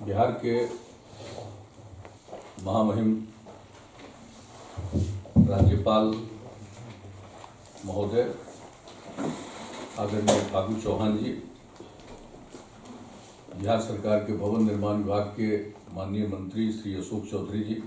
बिहार के महामहिम राज्यपाल महोदय आदरणीय फागू चौहान जी, बिहार सरकार के भवन निर्माण विभाग के माननीय मंत्री श्री अशोक चौधरी जी,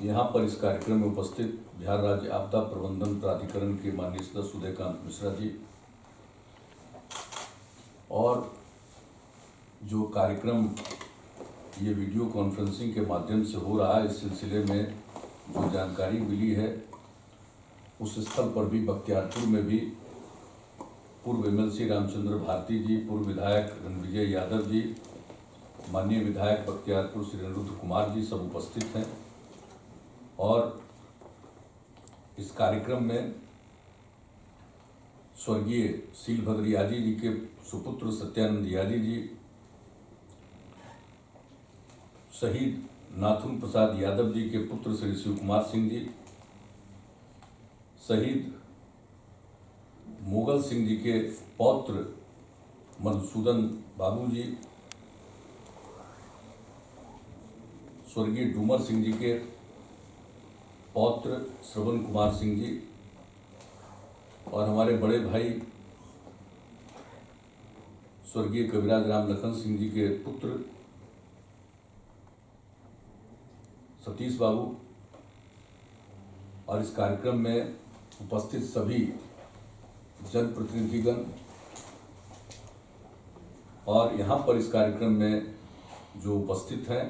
यहाँ पर इस कार्यक्रम में उपस्थित बिहार राज्य आपदा प्रबंधन प्राधिकरण के माननीय सदस्य उदयकांत मिश्रा जी, और जो कार्यक्रम ये वीडियो कॉन्फ्रेंसिंग के माध्यम से हो रहा है, इस सिलसिले में जो जानकारी मिली है उस स्थल पर भी बख्तियारपुर में भी पूर्व एमएलसी रामचंद्र भारती जी, पूर्व विधायक रणविजय यादव जी, माननीय विधायक बख्तियारपुर श्री अनिरुद्ध कुमार जी सब उपस्थित हैं। और इस कार्यक्रम में स्वर्गीय सीलभद्र यादव जी के सुपुत्र सत्यानंद यादव जी, शहीद नाथुन प्रसाद यादव जी के पुत्र श्री शिव कुमार सिंह जी, शहीद मुगल सिंह जी के पौत्र मधुसूदन बाबू जी, स्वर्गीय डूमर सिंह जी के पौत्र श्रवण कुमार सिंह जी, और हमारे बड़े भाई स्वर्गीय कविराज राम लखन सिंह जी के पुत्र सतीश बाबू, और इस कार्यक्रम में उपस्थित सभी जनप्रतिनिधिगण, और यहाँ पर इस कार्यक्रम में जो उपस्थित हैं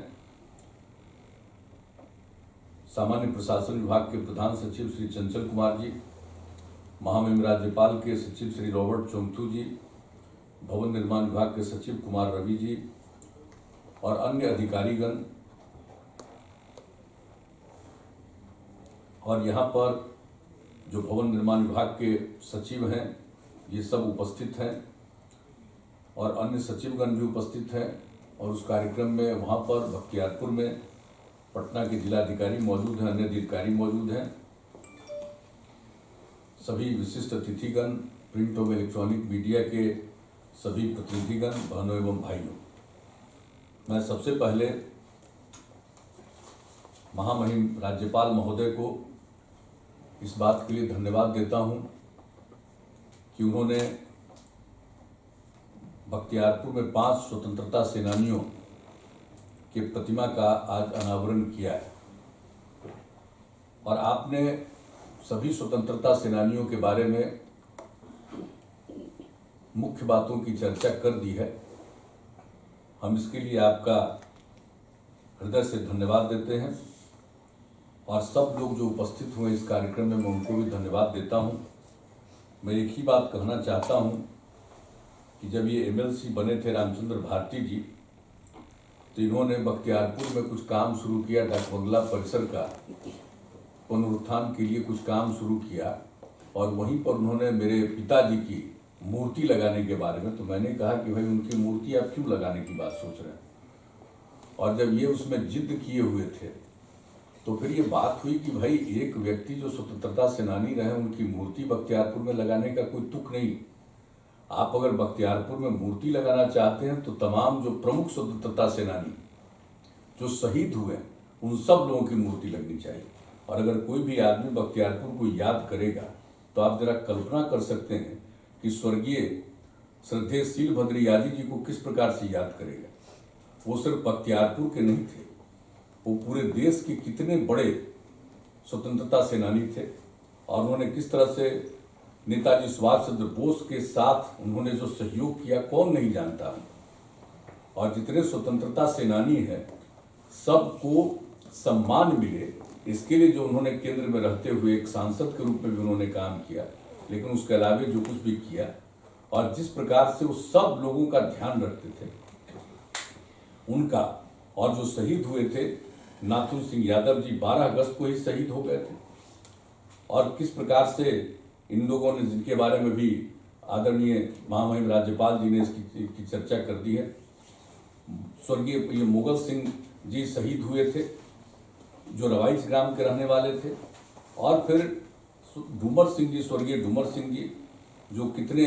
सामान्य प्रशासन विभाग के प्रधान सचिव श्री चंचल कुमार जी, महामहिम राज्यपाल के सचिव श्री रॉबर्ट चोंगथू जी, भवन निर्माण विभाग के सचिव कुमार रवि जी, और अन्य अधिकारीगण, और यहाँ पर जो भवन निर्माण विभाग के सचिव हैं ये सब उपस्थित हैं, और अन्य सचिवगण भी उपस्थित हैं। और उस कार्यक्रम में वहाँ पर बख्तियारपुर में पटना के जिलाधिकारी मौजूद हैं, अन्य अधिकारी मौजूद हैं, सभी विशिष्ट अतिथिगण, प्रिंट और इलेक्ट्रॉनिक मीडिया के सभी प्रतिनिधिगण, बहनों एवं भाइयों, मैं सबसे पहले महामहिम राज्यपाल महोदय को इस बात के लिए धन्यवाद देता हूं कि उन्होंने बख्तियारपुर में 5 स्वतंत्रता सेनानियों के प्रतिमा का आज अनावरण किया है, और आपने सभी स्वतंत्रता सेनानियों के बारे में मुख्य बातों की चर्चा कर दी है। हम इसके लिए आपका हृदय से धन्यवाद देते हैं, और सब लोग जो उपस्थित हुए इस कार्यक्रम में मैं उनको भी धन्यवाद देता हूं। मैं एक ही बात कहना चाहता हूं कि जब ये एमएलसी बने थे रामचंद्र भारती जी, तो इन्होंने बख्तियारपुर में कुछ काम शुरू किया, डाक बंगला परिसर का पुनरुत्थान के लिए कुछ काम शुरू किया, और वहीं पर उन्होंने मेरे पिताजी की मूर्ति लगाने के बारे में, तो मैंने कहा कि भाई उनकी मूर्ति आप क्यों लगाने की बात सोच रहे हैं। और जब ये उसमें जिद किए हुए थे तो फिर ये बात हुई कि भाई एक व्यक्ति जो स्वतंत्रता सेनानी रहे उनकी मूर्ति बख्तियारपुर में लगाने का कोई तुक नहीं। आप अगर बख्तियारपुर में मूर्ति लगाना चाहते हैं तो तमाम जो प्रमुख स्वतंत्रता सेनानी जो शहीद हुए उन सब लोगों की मूर्ति लगनी चाहिए। और अगर कोई भी आदमी बख्तियारपुर को याद करेगा तो आप जरा कल्पना कर सकते हैं कि स्वर्गीय श्रद्धेय सीलभद्र यादव जी को किस प्रकार से याद करेगा। वो सिर्फ बख्तियारपुर के नहीं थे, वो पूरे देश के कितने बड़े स्वतंत्रता सेनानी थे, और उन्होंने किस तरह से नेताजी सुभाष चंद्र बोस के साथ उन्होंने जो सहयोग किया कौन नहीं जानता। और जितने स्वतंत्रता सेनानी हैं सबको सम्मान मिले, इसके लिए जो उन्होंने केंद्र में रहते हुए एक सांसद के रूप में भी उन्होंने काम किया, लेकिन उसके अलावा जो कुछ भी किया, और जिस प्रकार से वो सब लोगों का ध्यान रखते थे उनका, और जो शहीद हुए थे नाथुन सिंह यादव जी 12 अगस्त को ही शहीद हो गए थे, और किस प्रकार से इन लोगों ने, जिनके बारे में भी आदरणीय महामहिम राज्यपाल जी ने इसकी चर्चा कर दी है, स्वर्गीय ये मुगल सिंह जी शहीद हुए थे जो रवाइच ग्राम के रहने वाले थे, और फिर डूमर सिंह जी, स्वर्गीय डूमर सिंह जी जो कितने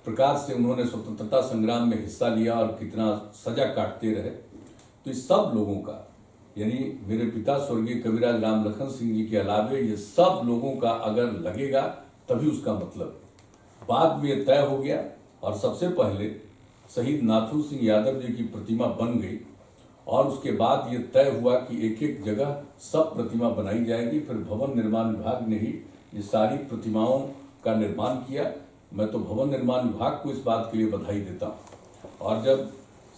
प्रकार से उन्होंने स्वतंत्रता संग्राम में हिस्सा लिया और कितना सजा काटते रहे, तो इस सब लोगों का, यानी मेरे पिता स्वर्गीय कविराज राम लखन सिंह जी के अलावे ये सब लोगों का अगर लगेगा तभी उसका मतलब है। बाद में ये तय हो गया और सबसे पहले शहीद नाथू सिंह यादव जी की प्रतिमा बन गई और उसके बाद ये तय हुआ कि एक एक जगह सब प्रतिमा बनाई जाएगी। फिर भवन निर्माण विभाग ने ही ये सारी प्रतिमाओं का निर्माण किया। मैं तो भवन निर्माण विभाग को इस बात के लिए बधाई देता हूँ। और जब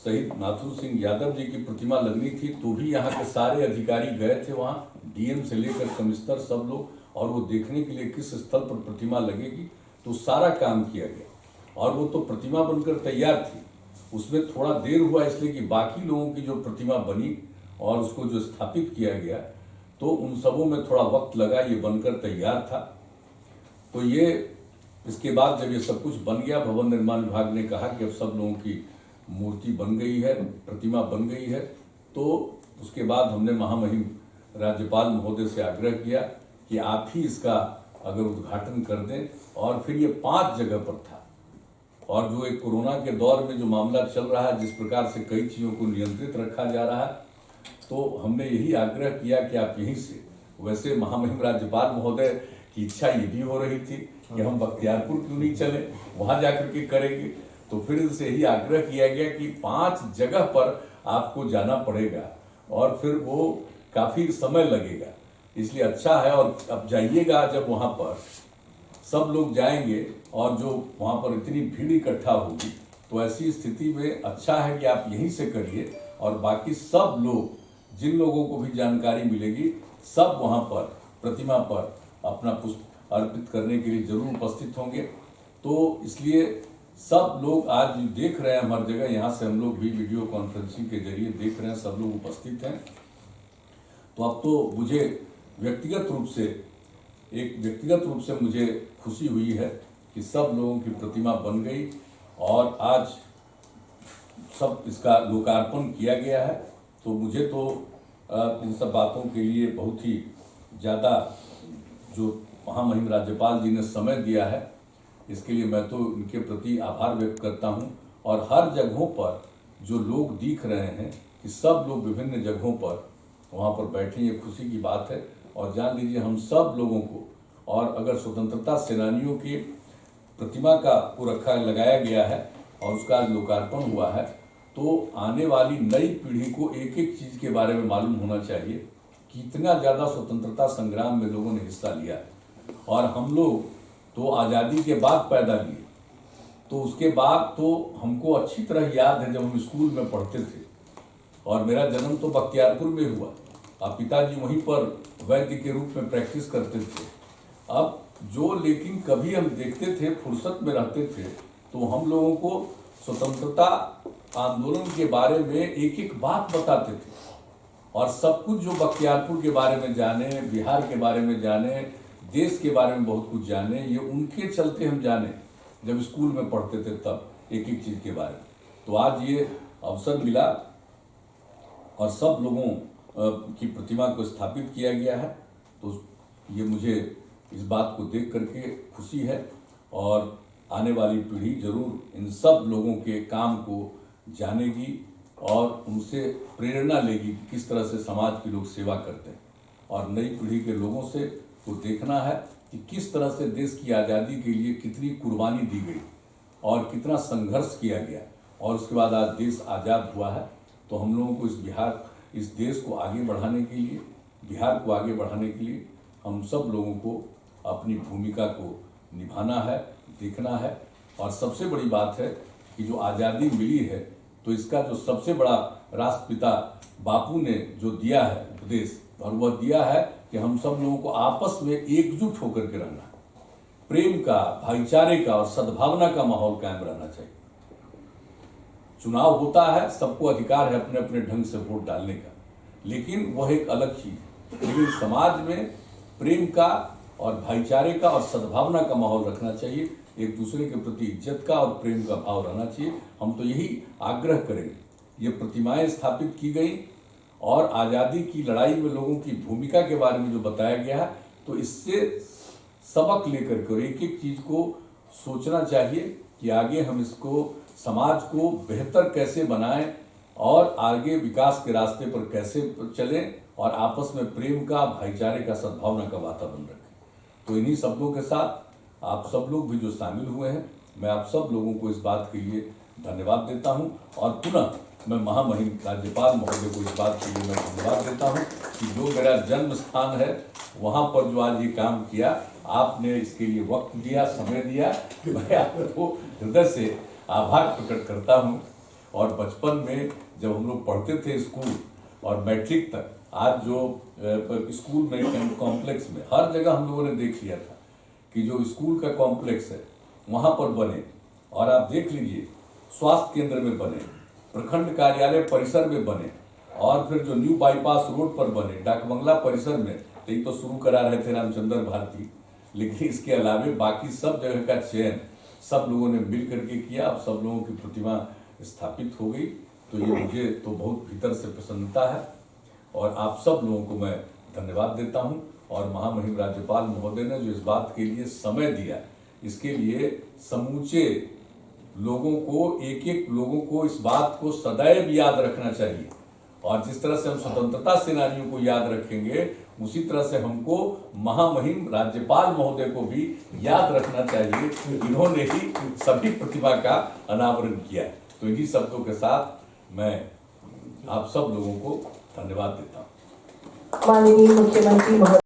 शहीद नाथू सिंह यादव जी की प्रतिमा लगनी थी तो भी यहाँ के सारे अधिकारी गए थे वहाँ, डीएम से लेकर कमिश्नर सब लोग, और वो देखने के लिए किस स्थल पर प्रतिमा लगेगी, तो सारा काम किया गया और वो तो प्रतिमा बनकर तैयार थी। उसमें थोड़ा देर हुआ इसलिए कि बाकी लोगों की जो प्रतिमा बनी और उसको जो स्थापित किया गया तो उन सबों में थोड़ा वक्त लगा, ये बनकर तैयार था। तो ये इसके बाद जब ये सब कुछ बन गया, भवन निर्माण विभाग ने कहा कि अब सब लोगों की मूर्ति बन गई है, प्रतिमा बन गई है, तो उसके बाद हमने महामहिम राज्यपाल महोदय से आग्रह किया कि आप ही इसका अगर उद्घाटन कर दें। और फिर ये 5 जगह पर था और जो एक कोरोना के दौर में जो मामला चल रहा है, जिस प्रकार से कई चीज़ों को नियंत्रित रखा जा रहा है, तो हमने यही आग्रह किया कि आप यहीं से, वैसे महामहिम राज्यपाल महोदय की इच्छा ये भी हो रही थी कि हम बख्तियारपुर क्यों नहीं चले, वहाँ जाकर के करेंगे। तो फिर इनसे यही आग्रह किया गया कि 5 जगह पर आपको जाना पड़ेगा और फिर वो काफ़ी समय लगेगा, इसलिए अच्छा है। और अब जाइएगा, जब वहाँ पर सब लोग जाएंगे और जो वहाँ पर इतनी भीड़ इकट्ठा होगी, तो ऐसी स्थिति में अच्छा है कि आप यहीं से करिए और बाकी सब लोग, जिन लोगों को भी जानकारी मिलेगी, सब वहाँ पर प्रतिमा पर अपना पुष्प अर्पित करने के लिए जरूर उपस्थित होंगे। तो इसलिए सब लोग आज देख रहे हैं हर जगह, यहाँ से हम लोग भी वीडियो कॉन्फ्रेंसिंग के जरिए देख रहे हैं, सब लोग उपस्थित हैं। तो अब तो मुझे व्यक्तिगत रूप से मुझे खुशी हुई है कि सब लोगों की प्रतिमा बन गई और आज सब इसका लोकार्पण किया गया है। तो मुझे तो इन सब बातों के लिए बहुत ही ज़्यादा जो महामहिम राज्यपाल जी ने समय दिया है, इसके लिए मैं तो इनके प्रति आभार व्यक्त करता हूं। और हर जगहों पर जो लोग दिख रहे हैं कि सब लोग विभिन्न जगहों पर वहां पर बैठे, ये खुशी की बात है। और जान लीजिए हम सब लोगों को, और अगर स्वतंत्रता सेनानियों की प्रतिमा का को रखा लगाया गया है और उसका लोकार्पण हुआ है, तो आने वाली नई पीढ़ी को एक एक चीज़ के बारे में मालूम होना चाहिए कि इतना ज़्यादा स्वतंत्रता संग्राम में लोगों ने हिस्सा लिया है। और हम लोग तो आज़ादी के बाद पैदा लिए, तो उसके बाद तो हमको अच्छी तरह याद है जब हम स्कूल में पढ़ते थे, और मेरा जन्म तो बख्तियारपुर में हुआ और पिताजी वहीं पर वैद्य के रूप में प्रैक्टिस करते थे। अब जो लेकिन कभी हम देखते थे, फुर्सत में रहते थे, तो हम लोगों को स्वतंत्रता आंदोलन के बारे में एक एक बात बताते थे और सब कुछ जो बख्तियारपुर के बारे में जाने, बिहार के बारे में जाने, देश के बारे में बहुत कुछ जाने, ये उनके चलते हम जाने जब स्कूल में पढ़ते थे, तब एक एक चीज़ के बारे में। तो आज ये अवसर मिला और सब लोगों की प्रतिमा को स्थापित किया गया है, तो ये मुझे इस बात को देख करके खुशी है। और आने वाली पीढ़ी जरूर इन सब लोगों के काम को जानेगी और उनसे प्रेरणा लेगी कि किस तरह से समाज के लोग सेवा करते हैं। और नई पीढ़ी के लोगों से को देखना है कि किस तरह से देश की आज़ादी के लिए कितनी कुर्बानी दी गई और कितना संघर्ष किया गया, और उसके बाद आज देश आज़ाद हुआ है। तो हम लोगों को इस देश को आगे बढ़ाने के लिए, बिहार को आगे बढ़ाने के लिए हम सब लोगों को अपनी भूमिका को निभाना है, देखना है। और सबसे बड़ी बात है कि जो आज़ादी मिली है, तो इसका जो सबसे बड़ा राष्ट्रपिता बापू ने जो दिया है उपदेश, और वह दिया है कि हम सब लोगों को आपस में एकजुट होकर के रहना, प्रेम का, भाईचारे का और सद्भावना का माहौल कायम रहना चाहिए। चुनाव होता है, सबको अधिकार है अपने अपने ढंग से वोट डालने का, लेकिन वह एक अलग चीज है। लेकिन समाज में प्रेम का और भाईचारे का और सद्भावना का माहौल रखना चाहिए, एक दूसरे के प्रति इज्जत का और प्रेम का भाव रहना चाहिए। हम तो यही आग्रह करेंगे। ये प्रतिमाएं स्थापित की गई और आज़ादी की लड़ाई में लोगों की भूमिका के बारे में जो बताया गया है, तो इससे सबक लेकर के और एक एक चीज़ को सोचना चाहिए कि आगे हम इसको समाज को बेहतर कैसे बनाएं और आगे विकास के रास्ते पर कैसे चलें और आपस में प्रेम का, भाईचारे का, सद्भावना का वातावरण रखें। तो इन्हीं शब्दों के साथ आप सब लोग भी जो शामिल हुए हैं, मैं आप सब लोगों को इस बात के लिए धन्यवाद देता हूं और पुनः मैं महामहिम राज्यपाल महोदय को इस बात के लिए मैं धन्यवाद देता हूं कि जो मेरा जन्म स्थान है वहां पर जो आज ये काम किया, आपने इसके लिए वक्त दिया, समय दिया, मैं आपको हृदय से आभार प्रकट करता हूं। और बचपन में जब हम लोग पढ़ते थे स्कूल और मैट्रिक तक, आज जो स्कूल में कॉम्प्लेक्स में हर जगह हम लोगों ने देख लिया था कि जो स्कूल का कॉम्प्लेक्स है वहाँ पर बने, और आप देख लीजिए स्वास्थ्य केंद्र में बने, प्रखंड कार्यालय परिसर में बने, और फिर जो न्यू बाईपास रोड पर बने, डाकबंगला परिसर में, यही तो शुरू करा रहे थे रामचंद्र भारती, लेकिन इसके अलावे बाकी सब जगह का चयन सब लोगों ने मिल करके किया। अब सब लोगों की प्रतिमा स्थापित हो गई, तो ये मुझे तो बहुत भीतर से प्रसन्नता है और आप सब लोगों को मैं धन्यवाद देता हूं। और महामहिम राज्यपाल महोदय ने जो इस बात के लिए समय दिया, इसके लिए समूचे लोगों को, एक एक लोगों को इस बात को सदैव याद रखना चाहिए। और जिस तरह से हम स्वतंत्रता सेनानियों को याद रखेंगे, उसी तरह से हमको महामहिम राज्यपाल महोदय को भी याद रखना चाहिए। इन्होंने ही सभी प्रतिभा का अनावरण किया। तो इन्हीं शब्दों के साथ मैं आप सब लोगों को धन्यवाद देता हूँ। माननीय मुख्यमंत्री महोदय।